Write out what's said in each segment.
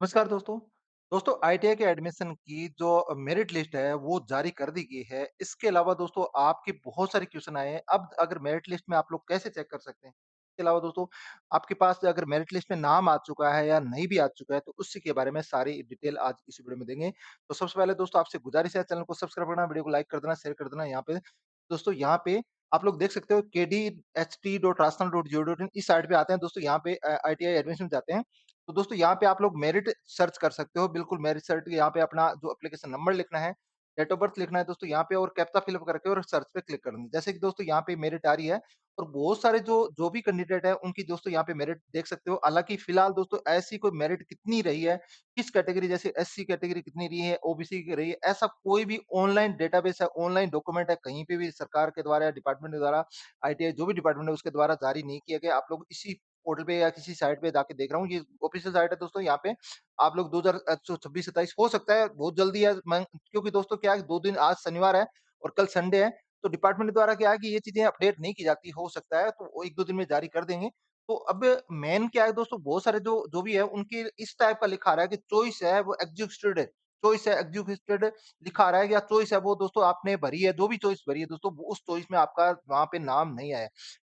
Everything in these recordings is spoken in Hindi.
नमस्कार दोस्तों। दोस्तों आईटीआई के एडमिशन की जो मेरिट लिस्ट है वो जारी कर दी गई है। इसके अलावा दोस्तों आपके बहुत सारे क्वेश्चन आए हैं। अब अगर मेरिट लिस्ट में आप लोग कैसे चेक कर सकते हैं? इसके अलावा दोस्तों आपके पास अगर मेरिट लिस्ट में नाम आ चुका है या नहीं भी आ चुका है तो उसी के बारे में सारी डिटेल आज इस वीडियो में देंगे। तो सबसे पहले दोस्तों आपसे गुजारिश है चैनल को सब्सक्राइब करना, वीडियो को लाइक कर देना, शेयर कर देना। यहाँ पे दोस्तों यहाँ पे आप लोग देख सकते हो kdht.rajasthan.go.in इस साइट पे आते हैं दोस्तों। यहाँ पे आईटीआई एडमिशन जाते हैं। तो दोस्तों यहाँ पे आप लोग मेरिट सर्च कर सकते हो। बिल्कुल मेरिट सर्च यहाँ पे अपना जो एप्लीकेशन नंबर लिखना है, डेट ऑफ बर्थ लिखना है दोस्तों यहाँ पे और कैप्चा फिलअप करके और सर्च पे क्लिक करना है। जैसे कि दोस्तों यहाँ पे मेरिट आ रही है और बहुत सारे जो जो भी कैंडिडेट है उनकी दोस्तों यहाँ पे मेरिट देख सकते हो। हालाँकि फिलहाल दोस्तों ऐसी कोई मेरिट कितनी रही है, किस कैटेगरी जैसे एससी कैटेगरी कितनी रही है, ओबीसी की रही है, ऐसा कोई भी ऑनलाइन डेटाबेस है, ऑनलाइन डॉक्यूमेंट है, कहीं पे भी सरकार के द्वारा या डिपार्टमेंट के द्वारा आईटीआई जो भी डिपार्टमेंट है उसके द्वारा जारी नहीं किया गया। आप लोग इसी पोर्टल पे या किसी साइट पे जाके देख रहा हूँ, ये ऑफिशियल साइट है दोस्तों। यहाँ पे आप लोग 2026-27 हो सकता है बहुत जल्दी है क्योंकि दोस्तों क्या है 2 दिन आज शनिवार है और कल संडे है, तो डिपार्टमेंट द्वारा क्या है कि ये चीज़ें अपडेट नहीं की जाती, हो सकता है तो वो 1-2 दिन में जारी कर देंगे। तो अब मेन क्या है दोस्तों बहुत सारे जो जो भी है उनकी इस टाइप का लिखा आ रहा है कि चॉइस है वो एग्जीक्यूटेड है, चॉइस है एग्जीक्यूटेड लिखा आ रहा है या चॉइस है वो दोस्तों आपने भरी है, जो भी चॉइस भरी है दोस्तों वो उस चॉइस में आपका वहाँ पे नाम नहीं आया है।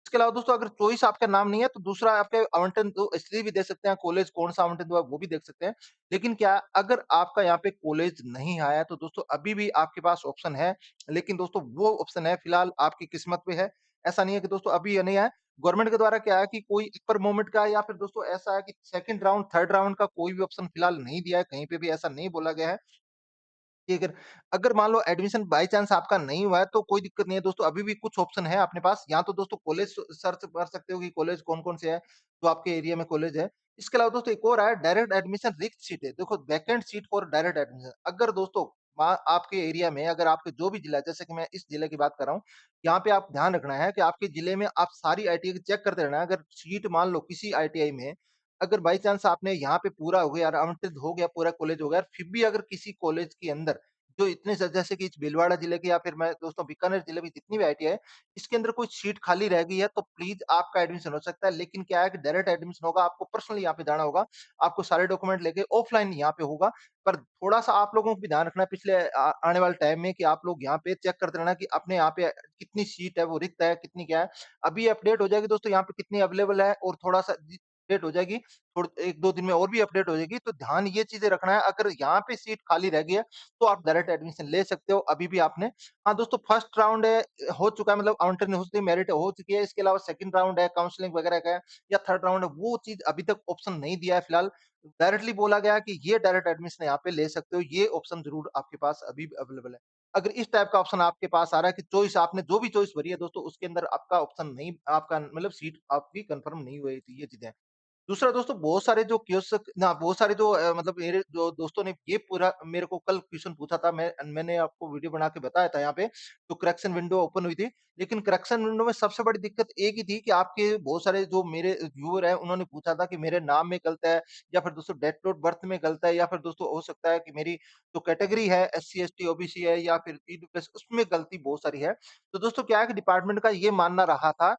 इसके अलावा दोस्तों अगर चॉइस आपका नाम नहीं है तो दूसरा आपके आवंटन तो इसलिए भी देख सकते हैं, कॉलेज कौन-सा आवंटन हुआ है वो भी देख सकते हैं। लेकिन क्या अगर आपका यहाँ पे कॉलेज नहीं आया है तो दोस्तों अभी भी आपके पास ऑप्शन है, लेकिन दोस्तों वो ऑप्शन है फिलहाल आपकी किस्मत पे है। ऐसा नहीं है कि दोस्तों अभी ये नहीं है। गवर्नमेंट के द्वारा क्या है कि कोई अपर मोमेंट का या फिर दोस्तों ऐसा है कि सेकंड राउंड, थर्ड राउंड का कोई भी ऑप्शन फिलहाल नहीं दिया है, कहीं पे भी ऐसा नहीं बोला गया है। कि अगर अगर मान लो एडमिशन बाय चांस आपका नहीं हुआ है तो कोई दिक्कत नहीं है दोस्तों, अभी भी कुछ ऑप्शन है अपने पास। या तो दोस्तों कॉलेज सर्च कर सकते हो कि कॉलेज कौन-कौन से हैं, जो आपके एरिया में कॉलेज है। इसके अलावा दोस्तों एक और है डायरेक्ट एडमिशन रिक्त सीट है। देखो vacant seat for direct admission अगर दोस्तों आपके एरिया में अगर आपके जो भी जिला है, जैसे कि मैं इस जिले की बात कर रहा हूँ, यहाँ पे आप ध्यान रखना है कि आपके जिले में आप सारी आईटीआई की चेक करते रहना है। अगर सीट मान लो किसी आईटीआई में अगर बाय चांस आपने यहाँ पे पूरा हो गया, आवंटित हो गया, पूरा कॉलेज हो गया, फिर भी अगर किसी कॉलेज के अंदर जो इतने जैसे कि इस भीलवाड़ा जिले के या फिर मैं दोस्तों बीकानेर जिले में जितनी भी आईटीआई है, इसके अंदर कोई सीट खाली रह गई है तो प्लीज़ आपका एडमिशन हो सकता है। लेकिन क्या है कि डायरेक्ट एडमिशन होगा, आपको पर्सनली यहाँ पे जाना होगा, आपको सारे डॉक्यूमेंट लेके ऑफलाइन यहाँ पे होगा। पर थोड़ा-सा आप लोगों को भी ध्यान रखना है पिछले आने वाले टाइम में कि आप लोग यहाँ पे चेक करते रहना कि अपने यहाँ पे कितनी सीट है, वो रिक्त है, कितनी क्या है। अभी अपडेट हो जाएगी दोस्तों यहाँ पे कितनी अवेलेबल है और थोड़ा-सा अपडेट हो जाएगी, थोड़ 1-2 दिन में और भी अपडेट हो जाएगी। तो ध्यान ये चीज़ें रखना है, अगर यहाँ पे सीट खाली रह गई है तो आप डायरेक्ट एडमिशन ले सकते हो अभी भी आपने। हाँ, दोस्तों फर्स्ट राउंड हो चुका है, मतलब आवंटन हो चुकी है, मेरिट हो चुकी है। इसके अलावा सेकंड राउंड है, काउंसलिंग वगैरह का है या थर्ड राउंड है, वो चीज़ अभी तक ऑप्शन नहीं दिया है फिलहाल। डायरेक्टली बोला गया है कि ये डायरेक्ट एडमिशन यहाँ पे ले सकते हो, ये ऑप्शन ज़रूर आपके पास अभी भी अवेलेबल है। अगर इस टाइप का ऑप्शन आपके पास आ रहा है कि चॉइस आपने जो भी चॉइस भरी है दोस्तों, उसके अंदर आपका ऑप्शन नहीं आपका मतलब सीट आपकी कन्फर्म नहीं हुई थी, ये चीज़ें हैं। दूसरा दोस्तों बहुत सारे जो कियोस्क ना बहुत सारे जो मतलब मेरे जो दोस्तों ने ये पूरा मेरे को कल क्वेश्चन पूछा था, मैंने आपको वीडियो बना के बताया था यहाँ पे, तो करेक्शन विंडो ओपन हुई थी। लेकिन करेक्शन विंडो में सबसे बड़ी दिक्कत एक ही थी कि आपके बहुत सारे जो मेरे व्यूअर हैं, उन्होंने पूछा था कि मेरे नाम में गलत है या फिर दोस्तों डेट ऑफ बर्थ में गलत है या फिर दोस्तों हो सकता है कि मेरी जो कैटेगरी है एससी, एसटी, ओबीसी है या फिर ईडब्ल्यूएस उसमें गलती बहुत सारी है। तो दोस्तों क्या है कि डिपार्टमेंट का ये मानना रहा था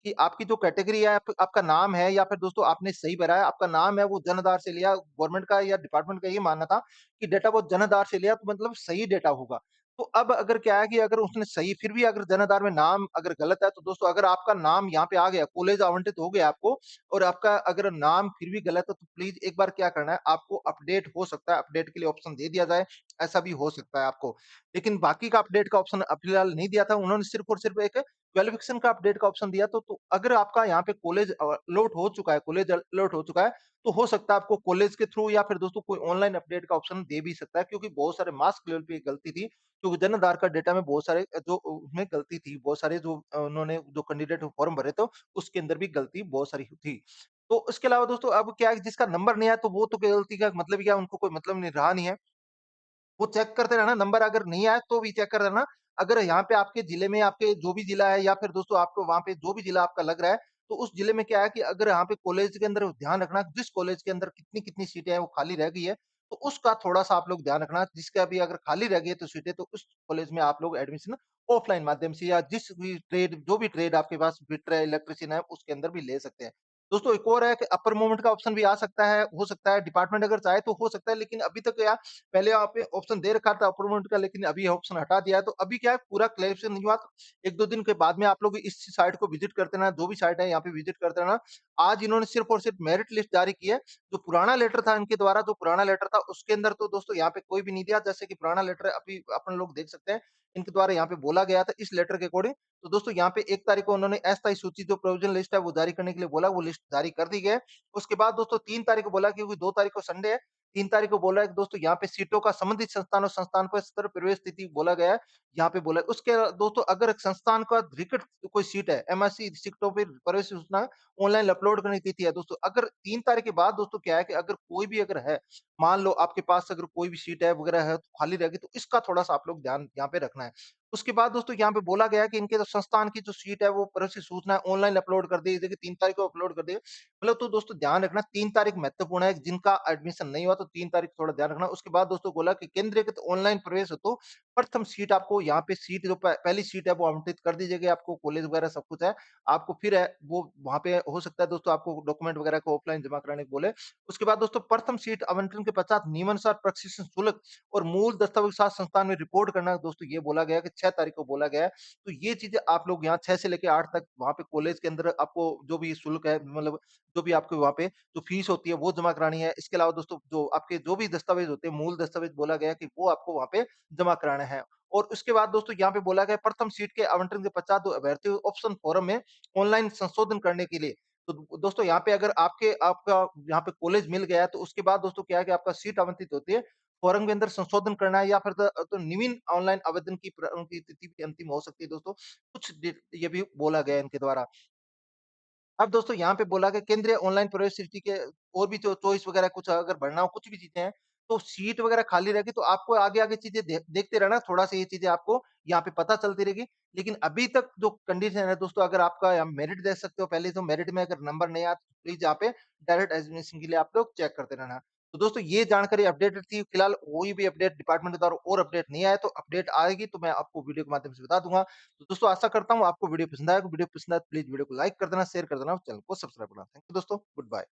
कि आपकी जो कैटेगरी है, आपका नाम है या फिर दोस्तों आपने सही भरा है, आपका नाम है वो जन आधार से लिया, गवर्नमेंट का या डिपार्टमेंट का ये मानना था कि डेटा वो जन आधार से लिया तो मतलब सही डेटा होगा। तो अब अगर क्या है कि अगर उसने सही फिर भी अगर जन आधार में नाम अगर गलत है तो दोस्तों अगर आपका नाम यहाँ पे आ गया, कॉलेज आवंटित हो गया आपको और आपका अगर नाम फिर भी गलत है तो प्लीज़ एक बार क्या करना है, आपको अपडेट हो सकता है, अपडेट के लिए ऑप्शन दे दिया जाए, ऐसा भी हो सकता है आपको। लेकिन बाकी का अपडेट का ऑप्शन फिलहाल नहीं दिया था, उन्होंने सिर्फ़ और सिर्फ़ एक क्वालिफ़िकेशन का अपडेट का ऑप्शन दिया तो अगर आपका यहाँ पे कॉलेज अलॉट हो चुका है, कॉलेज अलॉट हो चुका है, तो हो सकता है आपको कॉलेज के थ्रू या फिर दोस्तों कोई ऑनलाइन अपडेट का ऑप्शन दे भी सकता है क्योंकि बहुत सारे मार्क्स लेवल पे ये गलती थी। क्योंकि जन आधार कार्ड डेटा में बहुत सारे जो उसमें गलती थी, बहुत सारे जो उन्होंने जो कैंडिडेट फॉर्म भरे थे, उसके अंदर भी गलती बहुत सारी थी। तो इसके अलावा दोस्तों अब क्या है जिसका नंबर नहीं आया तो वो तो गलती का मतलब क्या उनको कोई मतलब नहीं रहा नहीं है। वो चेक करते रहना, नंबर अगर नहीं आया तो भी चेक कर लेना। अगर यहाँ पे आपके जिले में आपके जो भी जिला है या फिर दोस्तों आपको वहाँ पे जो भी जिला आपका लग रहा है, तो उस जिले में क्या है कि अगर यहाँ पे कॉलेज के अंदर ध्यान रखना जिस कॉलेज के अंदर कितनी-कितनी सीटें हैं वो खाली रह गई है, तो उसका थोड़ा-सा आप लोग ध्यान रखना। जिसका भी अगर खाली रह गई है तो सीटें तो उस कॉलेज में आप लोग एडमिशन ऑफलाइन माध्यम से या जिस भी ट्रेड जो भी ट्रेड आपके पास फिटर है, इलेक्ट्रीशियन है, उसके अंदर भी ले सकते हैं। दोस्तों एक और है कि अपर मूवमेंट का ऑप्शन भी आ सकता है, हो सकता है डिपार्टमेंट अगर चाहे तो हो सकता है, लेकिन अभी तक क्या पहले यहाँ पे ऑप्शन दे रखा था अपर मूवमेंट का, लेकिन अभी ये ऑप्शन हटा दिया है। तो अभी क्या है पूरा क्लैरिफिकेशन नहीं हुआ, तो 1-2 दिन के बाद में आप लोग इस साइट को विज़िट करते रहना, जो भी साइट है यहाँ पे विज़िट करते रहना। आज इन्होंने सिर्फ़ और सिर्फ़ मेरिट लिस्ट जारी की है। जो पुराना लेटर था इनके द्वारा, जो पुराना लेटर था उसके अंदर तो दोस्तों यहाँ पे कोई भी नहीं दिया, जैसे कि पुराना लेटर अभी अपन लोग देख सकते हैं, इनके द्वारा यहाँ पे बोला गया था इस लेटर के अकॉर्डिंग। तो दोस्तों यहाँ पे 1 तारीख को उन्होंने अस्थायी सूची जो प्रोविज़नल लिस्ट है वो जारी करने के लिए बोला, वो लिस्ट जारी कर दी गई है। उसके बाद दोस्तों 3 तारीख को बोला, क्योंकि 2 तारीख को संडे है, 3 तारीख को बोला है कि दोस्तों यहाँ पे सीटों का संबंधित संस्थान और संस्थान पर स्तर प्रवेश तिथि बोला गया है, यहाँ पे बोला है। उसके दोस्तों अगर एक संस्थान का रिक्त कोई सीट है, एमएससी सीटों पे प्रवेश सूचना ऑनलाइन अपलोड करने की तिथि है दोस्तों। अगर 3 तारीख के बाद दोस्तों क्या है कि अगर कोई भी अगर है, मान लो आपके पास अगर कोई भी सीट है वगैरह है तो खाली रहेगी, तो इसका थोड़ा-सा आप लोग ध्यान यहाँ पे रखना है। उसके बाद दोस्तों यहाँ पे बोला गया है कि इनके जो संस्थान की जो सीट है वो प्रवेश सूचना ऑनलाइन अपलोड कर दी, देखिए 3 तारीख को अपलोड कर दी। मतलब तो दोस्तों ध्यान रखना 3 तारीख महत्वपूर्ण है, जिनका एडमिशन नहीं हुआ तो 3 तारीख थोड़ा ध्यान रखना। उसके बाद दोस्तों बोला कि केंद्रीकृत ऑनलाइन प्रवेश हेतु प्रथम सीट आपको यहाँ पे सीट जो पहली सीट है वो आवंटित कर दी जाएगी, आपको कॉलेज वगैरह सब कुछ है। आपको फिर है वो वहाँ पे हो सकता है दोस्तों आपको डॉक्यूमेंट वगैरह को ऑफलाइन जमा कराने को बोले। उसके बाद दोस्तों प्रथम सीट आवंटन के पश्चात नियमानुसार प्रशिक्षण शुल्क और मूल दस्तावेज के साथ संस्थान में रिपोर्ट करना दोस्तों ये बोला गया है कि 6 तारीख को बोला गया है। तो ये चीज़ें आप लोग यहाँ 6 से लेके 8 तक वहाँ पे कॉलेज के अंदर आपको जो भी शुल्क है, मतलब जो भी आपके वहाँ पे जो फीस होती है वो जमा करानी है। इसके अलावा दोस्तों जो आपके जो भी दस्तावेज होते हैं, मूल दस्तावेज बोला गया है कि वो आपको वहाँ पे जमा कराने हैं। और उसके बाद दोस्तों यहाँ पे बोला गया है प्रथम सीट के आवंटन के पश्चात जो अभ्यर्थी ऑप्शन फोरम में ऑनलाइन संशोधन करने के लिए, तो दोस्तों यहाँ पे अगर आपका यहाँ पे कॉलेज मिल गया है, तो उसके बाद दोस्तों क्या है कि आपका सीट आवंटित होती है। फॉर्म के अंदर संशोधन करना है या फिर तो नवीन ऑनलाइन आवेदन की उनकी तिथि भी अंतिम हो सकती है दोस्तों। कुछ ये भी बोला गया है इनके द्वारा। अब दोस्तों यहाँ पे बोला गया केंद्रीय ऑनलाइन प्रवेश सूची के और भी जो चॉइस वगैरह कुछ अगर भरना हो, कुछ भी चीज़ें हैं, तो सीट वगैरह खाली रहेगी तो आपको आगे-आगे चीज़ें देखते रहना, थोड़ा-सा ये चीज़ें आपको यहाँ पे पता चलती रहेगी। लेकिन अभी तक जो कंडीशन है दोस्तों, अगर आपका यहाँ मेरिट देख सकते हो, पहले तो मेरिट में अगर नंबर नहीं आया तो प्लीज़ यहाँ पे डायरेक्ट एडमिशन के लिए आप लोग चेक करते रहना। तो दोस्तों ये जानकारी अपडेटेड थी, फिलहाल कोई भी अपडेट डिपार्टमेंट के द्वारा और अपडेट नहीं आया, तो अपडेट आएगी तो मैं आपको वीडियो के माध्यम से बता दूँगा। तो दोस्तों आशा करता हूँ आपको वीडियो पसंद आएगा। वीडियो पसंद आए तो प्लीज़ वीडियो को लाइक कर देना, शेयर कर देना और चैनल को सब्सक्राइब करना। थैंक यू दोस्तों, गुड बाय।